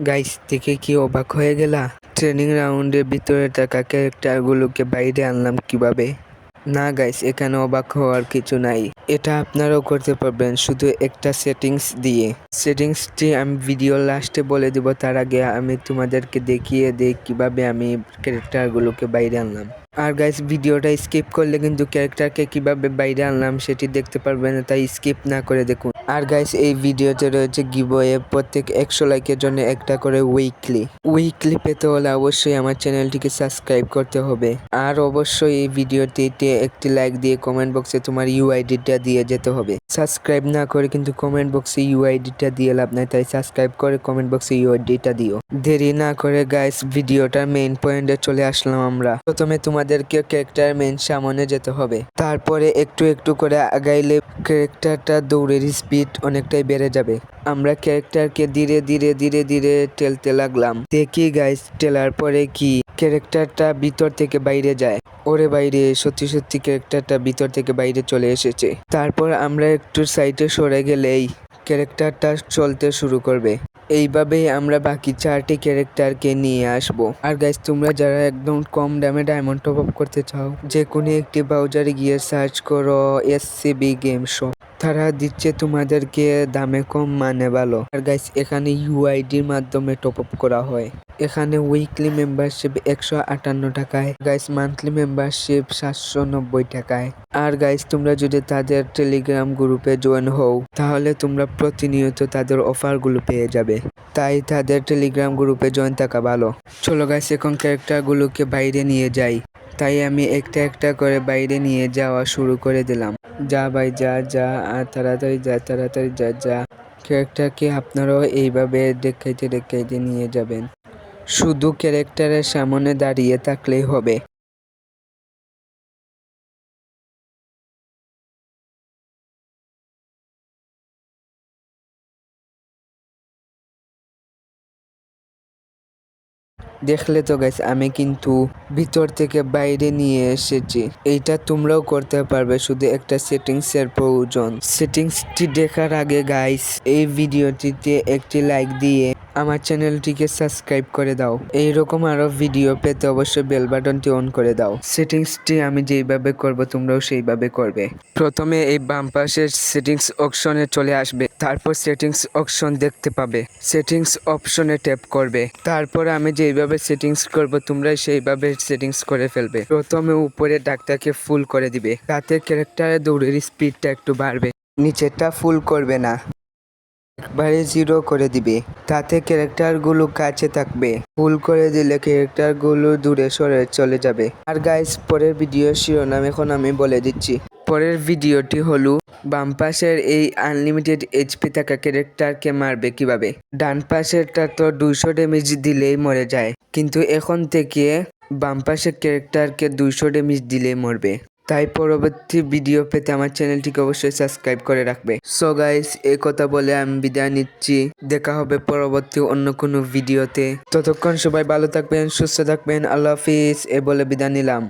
Guys দেখে কি অবাক হয়ে গেলা? ট্রেনিং রাউন্ডের ভিতরে থাকা ক্যারেক্টারগুলোকে বাইরে আনলাম কিভাবে? না গাইস, এখানে অবাক হওয়ার কিছু নাই। এটা আপনারাও করতে পারবেন শুধু একটা সেটিংস দিয়ে। সেটিংসটি আমি ভিডিও লাস্টে বলে দেব, তার আগে আমি তোমাদেরকে দেখিয়ে দিই কিভাবে আমি ক্যারেক্টারগুলোকে বাইরে আনলাম। আর গাইস, ভিডিওটা স্কিপ করলে কিন্তু ক্যারেক্টারকে কিভাবে বাইরে আনলাম সেটি দেখতে পারবেন না, তাই স্কিপ না করে দেখুন। আর গাইস, এই ভিডিওতে রয়েছে গিভওয়ে, প্রত্যেক 100 লাইকের জন্য একটা করে উইকলি পেতে হলে অবশ্যই আমার চ্যানেলটিকে সাবস্ক্রাইব করতে হবে। আর অবশ্যই এই ভিডিওটিতে একটি লাইক দিয়ে কমেন্ট বক্সে তোমার ইউআইডিটা দিয়ে যেতে হবে। সাবস্ক্রাইব না করে কিন্তু কমেন্ট বক্সে ইউআইডিটা দিয়ে লাভ নাই, তাই সাবস্ক্রাইব করে কমেন্ট বক্সে ইউআইডিটা দিও। দেরি না করে গাইস, ভিডিওটার মেইন পয়েন্টে চলে আসলাম আমরা। প্রথমে তোমাদেরকে ক্যারেক্টার মেইন সামনে যেতে হবে, তারপরে একটু একটু করে আগাইলে ক্যারেক্টারটা দৌড়ের স্পিড অনেকটাই বেড়ে যাবে। আমরা ক্যারেক্টারকে ধীরে ধীরে ধীরে ধীরে ঠেলতে লাগলাম। দেখি গাইস, ঠেলার পরে কি ক্যারেক্টারটা ভিতর থেকে বাইরে যায়। ওরে বাইরে, সত্যি সত্যি ক্যারেক্টারটা ভিতর থেকে বাইরে চলে এসেছে। তারপর আমরা একটু সাইডে সরে গেলেই ক্যারেক্টারটা চলতে শুরু করবে। এইভাবেই আমরা বাকি 4টি ক্যারেক্টারকে নিয়ে আসব। আর গাইস, তোমরা যারা একদম কম দামে ডায়মন্ড টপ আপ করতে চাও, যে কোনো একটি ব্রাউজারে গিয়ে সার্চ করো SCB গেম শপ। তারা দিচ্ছে তোমাদেরকে দামে কম মানে ভালো। আর গাইস, এখানে ইউআইডির মাধ্যমে টপ আপ করা হয়। এখানে উইকলি মেম্বারশিপ 158 টাকায়, গাইস মান্থলি মেম্বারশিপ 790 টাকায়। আর গাইস, তোমরা যদি তাদের টেলিগ্রাম গ্রুপে জয়েন হও, তাহলে তোমরা প্রতিনিয়ত তাদের অফারগুলো পেয়ে যাবে। তাই তাদের টেলিগ্রাম গ্রুপে জয়েন থাকা ভালো। চলো গাইস, এখন ক্যারেক্টারগুলোকে বাইরে নিয়ে যাই। তাই আমি একটা একটা করে বাইরে নিয়ে যাওয়া শুরু করে দিলাম। যা ভাই যা যা, আর তাড়াতাড়ি যা। ক্যারেক্টারকে আপনারাও এইভাবে দেখাইতে নিয়ে যাবেন। শুধু ক্যারেক্টারের সামনে দাঁড়িয়ে থাকলেই হবে। দেখলে তো গাইস, আমি কিন্তু ভিতর থেকে বাইরে নিয়ে এসেছি। এইটা তোমরাও করতে পারবে, শুধু একটা সেটিংসের প্রয়োজন। সেটিংসটি দেখার আগে গাইস, এই ভিডিওটিতে একটি লাইক দিয়ে আমার চ্যানেলটিকে সাবস্ক্রাইব করে দাও। এইরকম আরো ভিডিও পেতে অবশ্যই বেল বাটনটি অন করে দাও। সেটিংসটি আমি যেইভাবে করব তোমরাও সেইভাবে করবে। প্রথমে এই বাম পাশের সেটিংস অপশনে চলে আসবে, তারপর সেটিংস অপশন দেখতে পাবে। সেটিংস অপশনে ট্যাপ করবে, তারপর আমি যেইভাবে সেটিংস করব তোমরা সেইভাবে সেটিংস করে ফেলবে। প্রথমে উপরে ডাকটাকে ফুল করে দিবে, তাতে ক্যারেক্টারের দৌড়ের স্পিডটা একটু বাড়বে। নিচেরটা ফুল করবে না, একবারে 0 করে দিবে, তাতে ক্যারেক্টারগুলো কাছে থাকবে। ফুল করে দিলে ক্যারেক্টারগুলো দূরে সরে চলে যাবে। আর গাইস, পরের ভিডিও শিরোনাম এখন আমি বলে দিচ্ছি। পরের ভিডিওটি হলো বাম পাশের এই আনলিমিটেড HP থাকা ক্যারেক্টারকে মারবে কিভাবে। ডান পাশেরটা তো 200 ড্যামেজ দিলেই মরে যায়, কিন্তু এখন থেকে বাম পাশের ক্যারেক্টারকে 200 ড্যামেজ দিলেই মরবে। তাই পরবর্তী ভিডিও পেতে আমার চ্যানেলটিকে অবশ্যই সাবস্ক্রাইব করে রাখবে। সো গাইস, এই কথা বলে আমি বিদায় নিচ্ছি। দেখা হবে পরবর্তী অন্য কোনো ভিডিওতে। ততক্ষণ সবাই ভালো থাকবেন, সুস্থ থাকবেন। আল্লাহ হাফিজ। এ বলে বিদায় নিলাম।